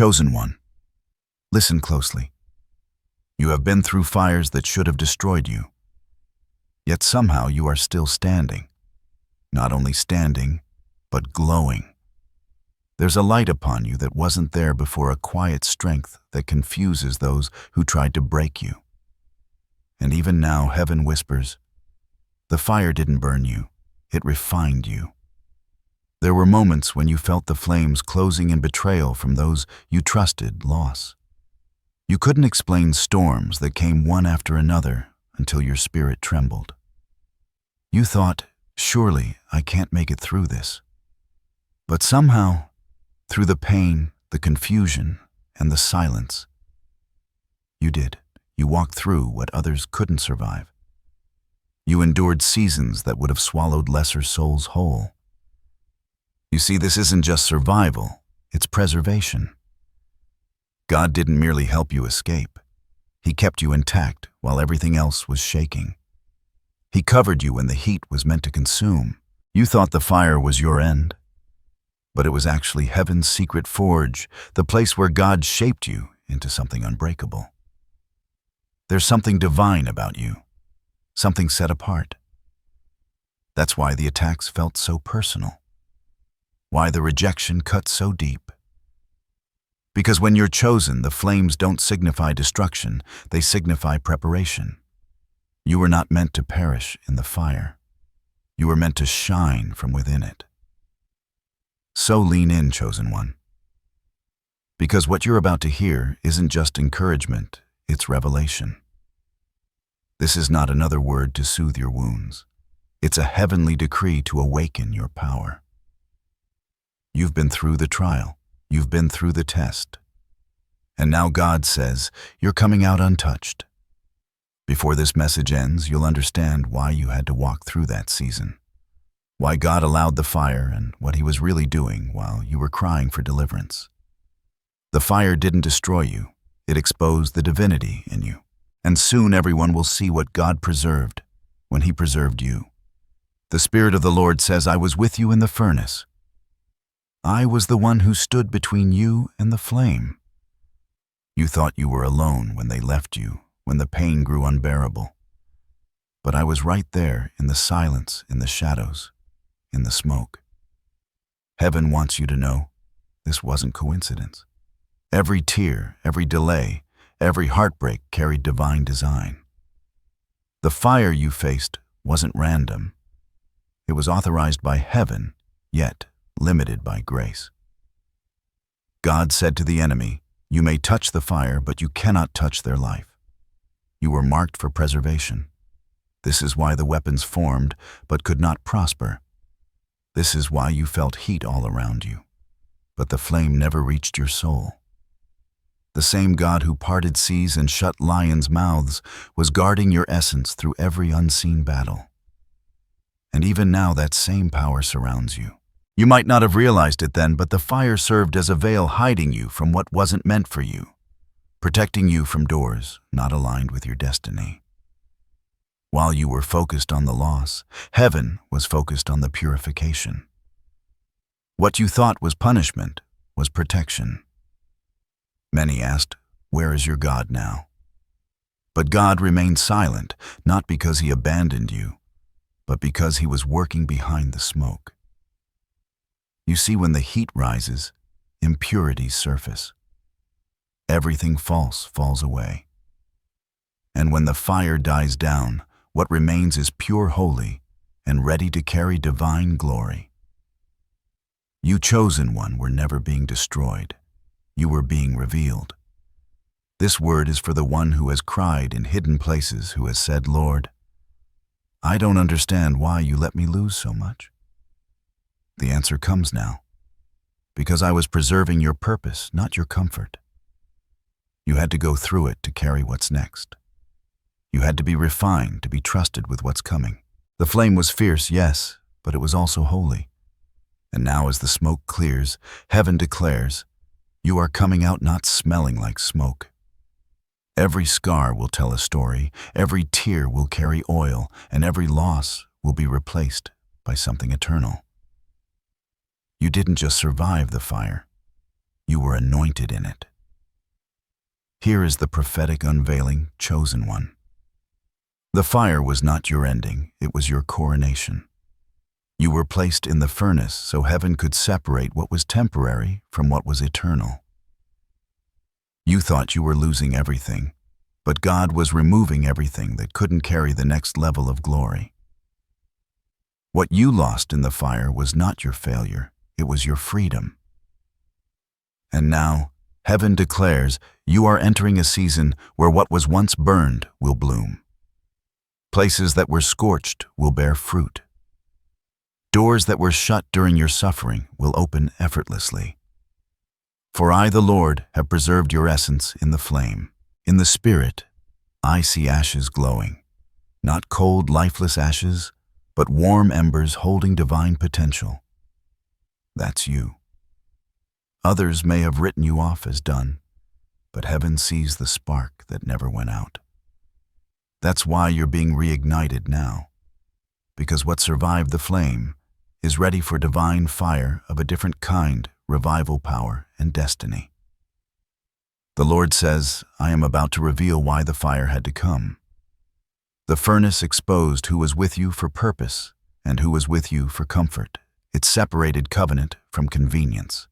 Chosen one, listen closely. You have been through fires that should have destroyed you. Yet somehow you are still standing. Not only standing, but glowing. There's a light upon you that wasn't there before, a quiet strength that confuses those who tried to break you. And even now, heaven whispers, the fire didn't burn you, it refined you. There were moments when you felt the flames closing in betrayal from those you trusted, loss. You couldn't explain storms that came one after another until your spirit trembled. You thought, surely I can't make it through this. But somehow, through the pain, the confusion, and the silence, you did. You walked through what others couldn't survive. You endured seasons that would have swallowed lesser souls whole. You see, this isn't just survival, it's preservation. God didn't merely help you escape. He kept you intact while everything else was shaking. He covered you when the heat was meant to consume. You thought the fire was your end, but it was actually heaven's secret forge, the place where God shaped you into something unbreakable. There's something divine about you, something set apart. That's why the attacks felt so personal, why the rejection cut so deep. Because when you're chosen, the flames don't signify destruction, they signify preparation. You were not meant to perish in the fire. You were meant to shine from within it. So lean in, chosen one. Because what you're about to hear isn't just encouragement, it's revelation. This is not another word to soothe your wounds. It's a heavenly decree to awaken your power. You've been through the trial. You've been through the test. And now God says, you're coming out untouched. Before this message ends, you'll understand why you had to walk through that season. Why God allowed the fire and what He was really doing while you were crying for deliverance. The fire didn't destroy you. It exposed the divinity in you. And soon everyone will see what God preserved when He preserved you. The Spirit of the Lord says, I was with you in the furnace. I was the one who stood between you and the flame. You thought you were alone when they left you, when the pain grew unbearable. But I was right there in the silence, in the shadows, in the smoke. Heaven wants you to know this wasn't coincidence. Every tear, every delay, every heartbreak carried divine design. The fire you faced wasn't random. It was authorized by heaven, yet limited by grace. God said to the enemy, you may touch the fire, but you cannot touch their life. You were marked for preservation. This is why the weapons formed, but could not prosper. This is why you felt heat all around you, but the flame never reached your soul. The same God who parted seas and shut lions' mouths was guarding your essence through every unseen battle. And even now that same power surrounds you. You might not have realized it then, but the fire served as a veil hiding you from what wasn't meant for you, protecting you from doors not aligned with your destiny. While you were focused on the loss, heaven was focused on the purification. What you thought was punishment was protection. Many asked, where is your God now? But God remained silent, not because He abandoned you, but because He was working behind the smoke. You see, when the heat rises, impurities surface. Everything false falls away. And when the fire dies down, what remains is pure, holy, and ready to carry divine glory. You, chosen one, were never being destroyed. You were being revealed. This word is for the one who has cried in hidden places, who has said, Lord, I don't understand why you let me lose so much. The answer comes now, because I was preserving your purpose, not your comfort. You had to go through it to carry what's next. You had to be refined to be trusted with what's coming. The flame was fierce, yes, but it was also holy. And now as the smoke clears, heaven declares, you are coming out not smelling like smoke. Every scar will tell a story, every tear will carry oil, and every loss will be replaced by something eternal. You didn't just survive the fire. You were anointed in it. Here is the prophetic unveiling, chosen one. The fire was not your ending, it was your coronation. You were placed in the furnace so heaven could separate what was temporary from what was eternal. You thought you were losing everything, but God was removing everything that couldn't carry the next level of glory. What you lost in the fire was not your failure, it was your freedom. And now, heaven declares you are entering a season where what was once burned will bloom. Places that were scorched will bear fruit. Doors that were shut during your suffering will open effortlessly. For I, the Lord, have preserved your essence in the flame. In the Spirit, I see ashes glowing. Not cold, lifeless ashes, but warm embers holding divine potential. That's you. Others may have written you off as done, but heaven sees the spark that never went out. That's why you're being reignited now, because what survived the flame is ready for divine fire of a different kind, revival power and destiny. The Lord says, I am about to reveal why the fire had to come. The furnace exposed who was with you for purpose and who was with you for comfort. It separated covenant from convenience.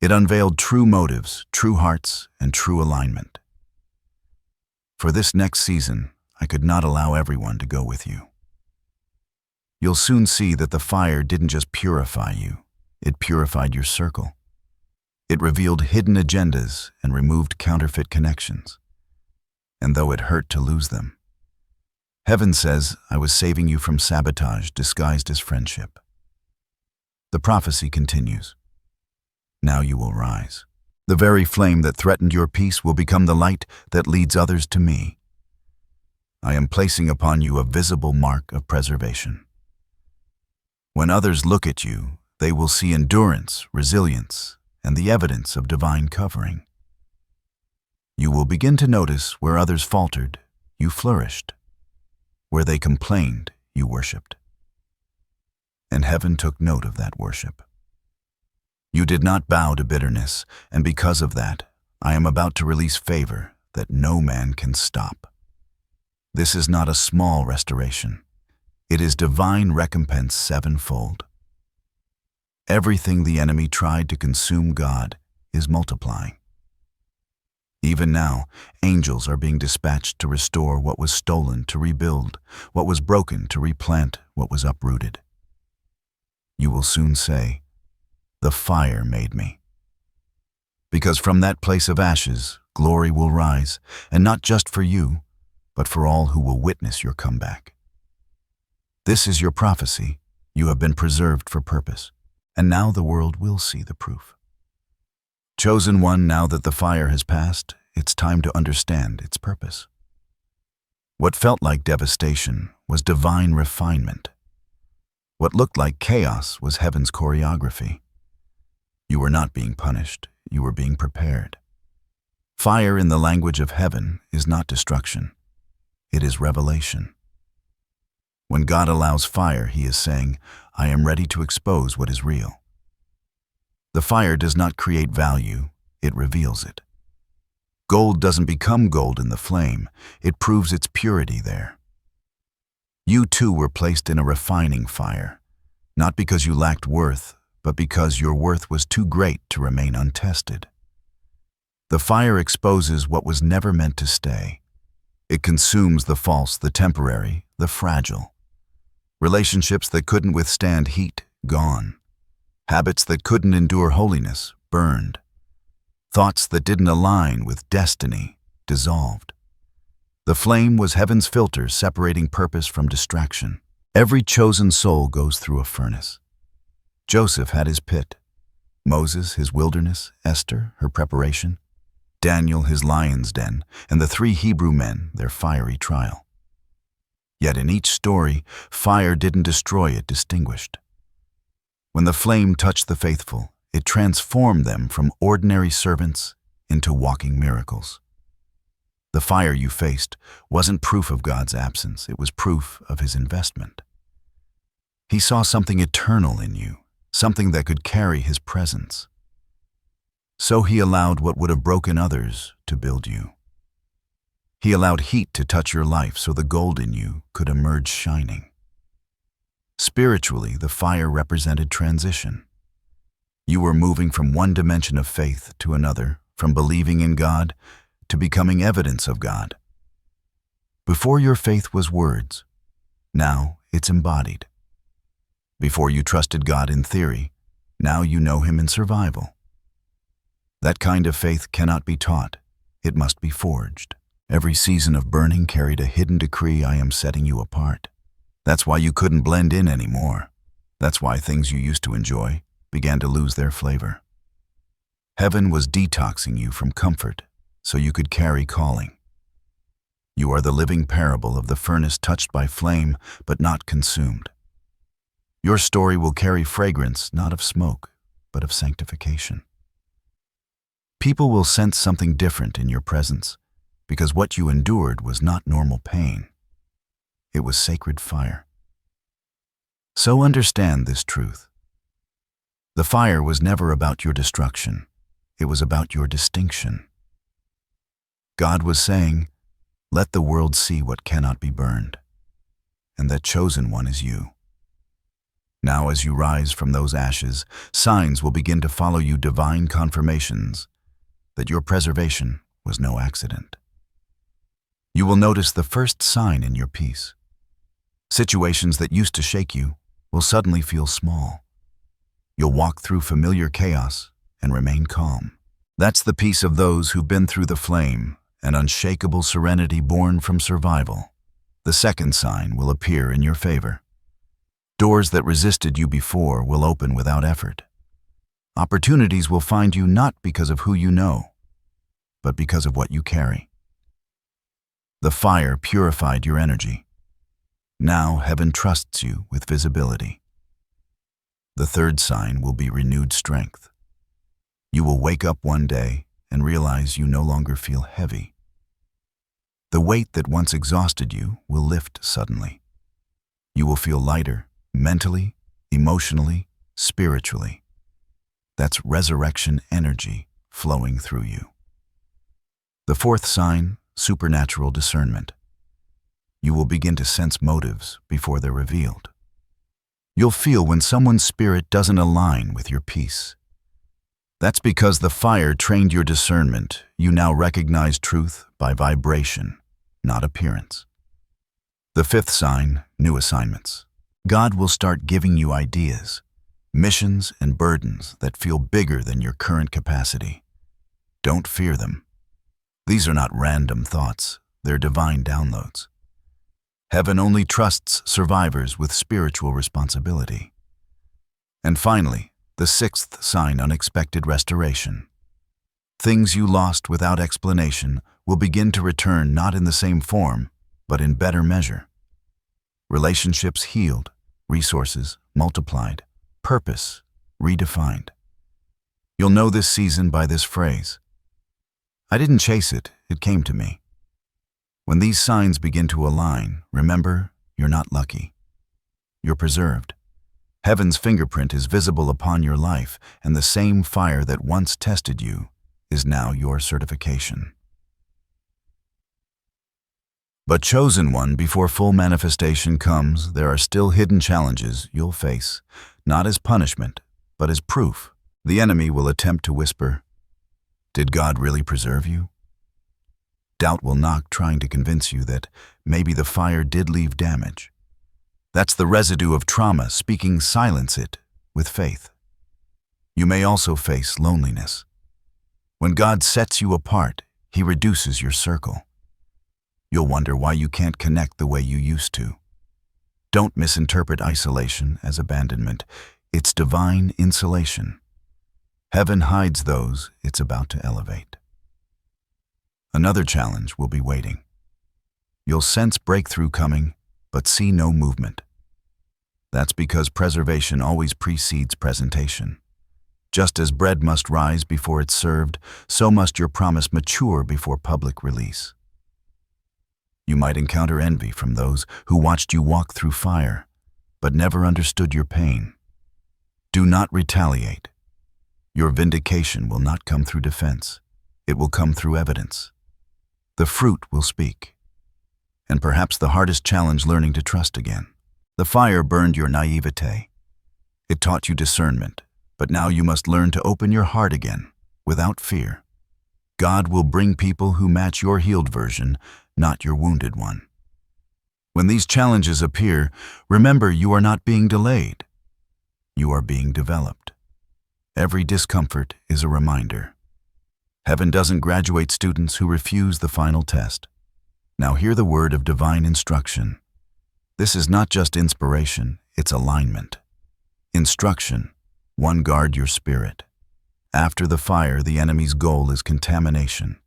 It unveiled true motives, true hearts, and true alignment. For this next season, I could not allow everyone to go with you. You'll soon see that the fire didn't just purify you, it purified your circle. It revealed hidden agendas and removed counterfeit connections. And though it hurt to lose them, heaven says I was saving you from sabotage disguised as friendship. The prophecy continues. Now you will rise. The very flame that threatened your peace will become the light that leads others to me. I am placing upon you a visible mark of preservation. When others look at you, they will see endurance, resilience, and the evidence of divine covering. You will begin to notice where others faltered, you flourished. Where they complained, you worshiped. And heaven took note of that worship. You did not bow to bitterness, and because of that, I am about to release favor that no man can stop. This is not a small restoration. It is divine recompense sevenfold. Everything the enemy tried to consume God is multiplying. Even now, angels are being dispatched to restore what was stolen, to rebuild, what was broken, to replant what was uprooted. You will soon say, the fire made me. Because from that place of ashes, glory will rise, and not just for you, but for all who will witness your comeback. This is your prophecy. You have been preserved for purpose, and now the world will see the proof. Chosen one, now that the fire has passed, it's time to understand its purpose. What felt like devastation was divine refinement. What looked like chaos was heaven's choreography. You were not being punished, you were being prepared. Fire in the language of heaven is not destruction, it is revelation. When God allows fire, he is saying, I am ready to expose what is real. The fire does not create value, it reveals it. Gold doesn't become gold in the flame, it proves its purity there. You too were placed in a refining fire, not because you lacked worth, but because your worth was too great to remain untested. The fire exposes what was never meant to stay. It consumes the false, the temporary, the fragile. Relationships that couldn't withstand heat, gone. Habits that couldn't endure holiness, burned. Thoughts that didn't align with destiny, dissolved. The flame was heaven's filter separating purpose from distraction. Every chosen soul goes through a furnace. Joseph had his pit, Moses his wilderness, Esther her preparation, Daniel his lion's den, and the 3 Hebrew men their fiery trial. Yet in each story, fire didn't destroy, it distinguished. When the flame touched the faithful, it transformed them from ordinary servants into walking miracles. The fire you faced wasn't proof of God's absence, it was proof of his investment. He saw something eternal in you, something that could carry his presence. So he allowed what would have broken others to build you. He allowed heat to touch your life so the gold in you could emerge shining. Spiritually, the fire represented transition. You were moving from one dimension of faith to another, from believing in God to becoming evidence of God. Before your faith was words, now it's embodied. Before you trusted God in theory, now you know Him in survival. That kind of faith cannot be taught, it must be forged. Every season of burning carried a hidden decree: I am setting you apart. That's why you couldn't blend in anymore. That's why things you used to enjoy began to lose their flavor. Heaven was detoxing you from comfort so you could carry calling. You are the living parable of the furnace touched by flame but not consumed. Your story will carry fragrance not of smoke but of sanctification. People will sense something different in your presence because what you endured was not normal pain. It was sacred fire. So understand this truth. The fire was never about your destruction. It was about your distinction. God was saying, let the world see what cannot be burned, and that chosen one is you. Now as you rise from those ashes, signs will begin to follow you, divine confirmations that your preservation was no accident. You will notice the first sign in your peace. Situations that used to shake you will suddenly feel small. You'll walk through familiar chaos and remain calm. That's the peace of those who've been through the flame, an unshakable serenity born from survival. The second sign will appear in your favor. Doors that resisted you before will open without effort. Opportunities will find you not because of who you know, but because of what you carry. The fire purified your energy. Now heaven trusts you with visibility. The third sign will be renewed strength. You will wake up one day and realize you no longer feel heavy. The weight that once exhausted you will lift suddenly. You will feel lighter, mentally, emotionally, spiritually. That's resurrection energy flowing through you. The fourth sign, supernatural discernment. You will begin to sense motives before they're revealed. You'll feel when someone's spirit doesn't align with your peace. That's because the fire trained your discernment. You now recognize truth by vibration, not appearance. The fifth sign, new assignments. God will start giving you ideas, missions, and burdens that feel bigger than your current capacity. Don't fear them. These are not random thoughts, they're divine downloads. Heaven only trusts survivors with spiritual responsibility. And finally, the sixth sign, unexpected restoration. Things you lost without explanation will begin to return, not in the same form, but in better measure. Relationships healed, resources multiplied, purpose redefined. You'll know this season by this phrase: I didn't chase it, it came to me. When these signs begin to align, remember, you're not lucky. You're preserved. Heaven's fingerprint is visible upon your life, and the same fire that once tested you is now your certification. But chosen one, before full manifestation comes, there are still hidden challenges you'll face, not as punishment, but as proof. The enemy will attempt to whisper, did God really preserve you? Doubt will knock, trying to convince you that maybe the fire did leave damage. That's the residue of trauma speaking. Silence it with faith. You may also face loneliness. When God sets you apart, He reduces your circle. You'll wonder why you can't connect the way you used to. Don't misinterpret isolation as abandonment. It's divine insulation. Heaven hides those it's about to elevate. Another challenge will be waiting. You'll sense breakthrough coming, but see no movement. That's because preservation always precedes presentation. Just as bread must rise before it's served, so must your promise mature before public release. You might encounter envy from those who watched you walk through fire, but never understood your pain. Do not retaliate. Your vindication will not come through defense. It will come through evidence. The fruit will speak. And perhaps the hardest challenge, learning to trust again. The fire burned your naivete. It taught you discernment, but now you must learn to open your heart again, without fear. God will bring people who match your healed version, not your wounded one. When these challenges appear, remember you are not being delayed. You are being developed. Every discomfort is a reminder. Heaven doesn't graduate students who refuse the final test. Now hear the word of divine instruction. This is not just inspiration, it's alignment. Instruction: 1. Guard your spirit. After the fire, the enemy's goal is contamination.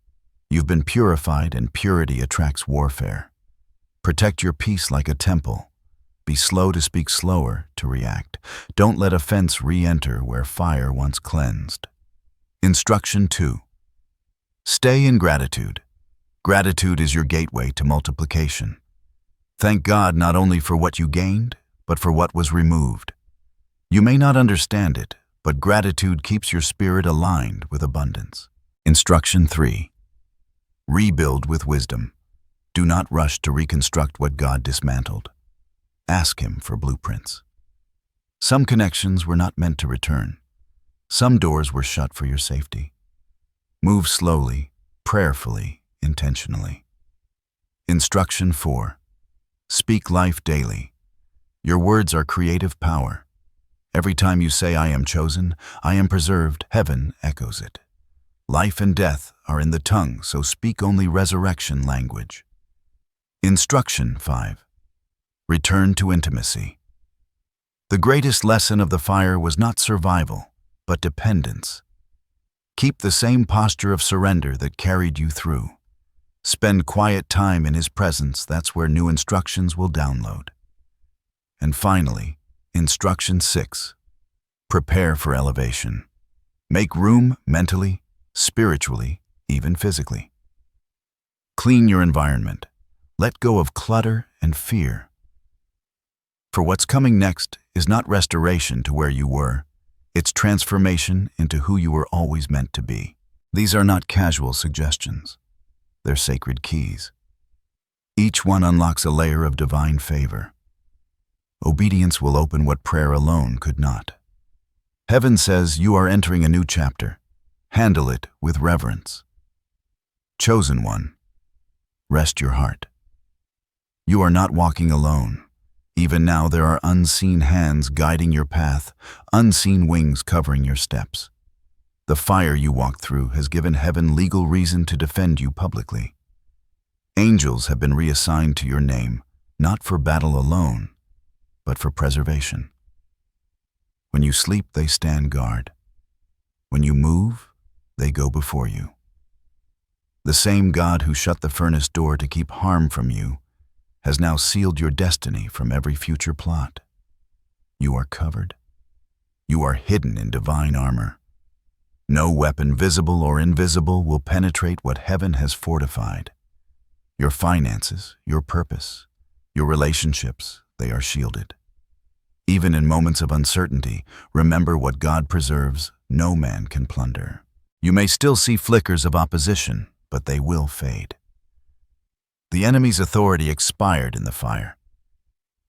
You've been purified, and purity attracts warfare. Protect your peace like a temple. Be slow to speak, slower to react. Don't let offense re-enter where fire once cleansed. Instruction 2. Stay in gratitude. Gratitude is your gateway to multiplication. Thank God not only for what you gained, but for what was removed. You may not understand it, but gratitude keeps your spirit aligned with abundance. Instruction 3. Rebuild with wisdom. Do not rush to reconstruct what God dismantled. Ask Him for blueprints. Some connections were not meant to return. Some doors were shut for your safety. Move slowly, prayerfully, intentionally. Instruction 4. Speak life daily. Your words are creative power. Every time you say, "I am chosen, I am preserved," heaven echoes it. Life and death are in the tongue, so speak only resurrection language. Instruction 5. Return to intimacy. The greatest lesson of the fire was not survival, but dependence. Keep the same posture of surrender that carried you through. Spend quiet time in His presence. That's where new instructions will download. And finally, Instruction 6. Prepare for elevation. Make room mentally, spiritually, even physically. Clean your environment. Let go of clutter and fear. For what's coming next is not restoration to where you were. It's transformation into who you were always meant to be. These are not casual suggestions. They're sacred keys. Each one unlocks a layer of divine favor. Obedience will open what prayer alone could not. Heaven says you are entering a new chapter. Handle it with reverence. Chosen one, rest your heart. You are not walking alone. Even now there are unseen hands guiding your path, unseen wings covering your steps. The fire you walked through has given heaven legal reason to defend you publicly. Angels have been reassigned to your name, not for battle alone, but for preservation. When you sleep, they stand guard. When you move, they go before you. The same God who shut the furnace door to keep harm from you has now sealed your destiny from every future plot. You are covered. You are hidden in divine armor. No weapon, visible or invisible, will penetrate what heaven has fortified. Your finances, your purpose, your relationships, they are shielded. Even in moments of uncertainty, remember what God preserves, no man can plunder. You may still see flickers of opposition, but they will fade. The enemy's authority expired in the fire.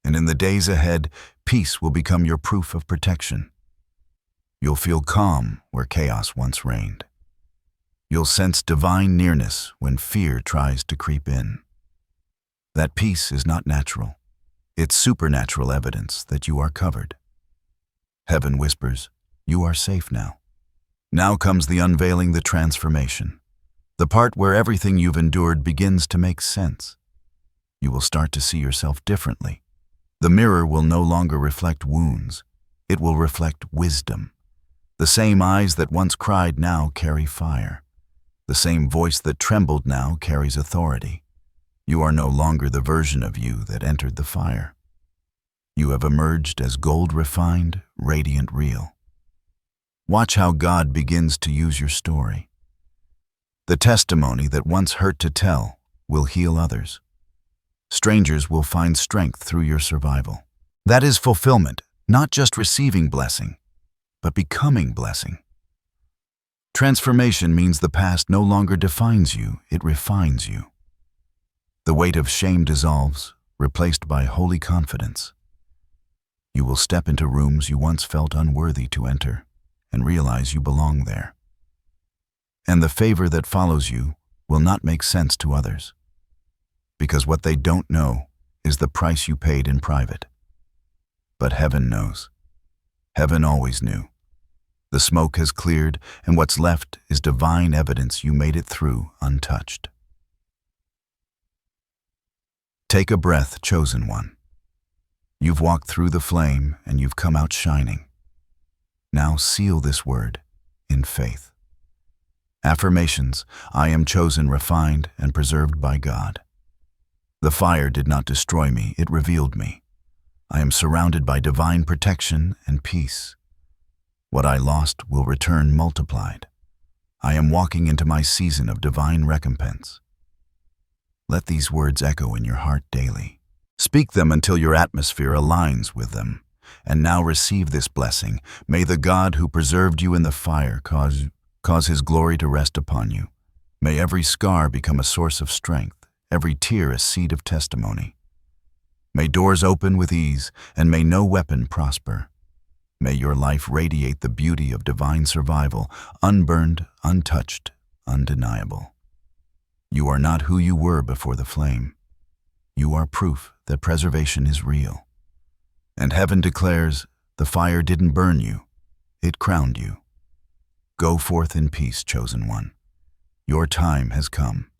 And in the days ahead, peace will become your proof of protection. You'll feel calm where chaos once reigned. You'll sense divine nearness when fear tries to creep in. That peace is not natural. It's supernatural evidence that you are covered. Heaven whispers, you are safe now. Now comes the unveiling, the transformation. The part where everything you've endured begins to make sense. You will start to see yourself differently. The mirror will no longer reflect wounds. It will reflect wisdom. The same eyes that once cried now carry fire. The same voice that trembled now carries authority. You are no longer the version of you that entered the fire. You have emerged as gold refined, radiant, real. Watch how God begins to use your story. The testimony that once hurt to tell will heal others. Strangers will find strength through your survival. That is fulfillment, not just receiving blessing, but becoming blessing. Transformation means the past no longer defines you, it refines you. The weight of shame dissolves, replaced by holy confidence. You will step into rooms you once felt unworthy to enter and realize you belong there. And the favor that follows you will not make sense to others, because what they don't know is the price you paid in private. But heaven knows. Heaven always knew. The smoke has cleared, and what's left is divine evidence you made it through untouched. Take a breath, chosen one. You've walked through the flame, and you've come out shining. Now seal this word in faith. Affirmations: I am chosen, refined, and preserved by God. The fire did not destroy me, it revealed me. I am surrounded by divine protection and peace. What I lost will return multiplied. I am walking into my season of divine recompense. Let these words echo in your heart daily. Speak them until your atmosphere aligns with them. And now receive this blessing. May the God who preserved you in the fire cause his glory to rest upon you. May every scar become a source of strength, every tear a seed of testimony. May doors open with ease, and may no weapon prosper. May your life radiate the beauty of divine survival, unburned, untouched, undeniable. You are not who you were before the flame. You are proof that preservation is real. And heaven declares, the fire didn't burn you, it crowned you. Go forth in peace, chosen one. Your time has come.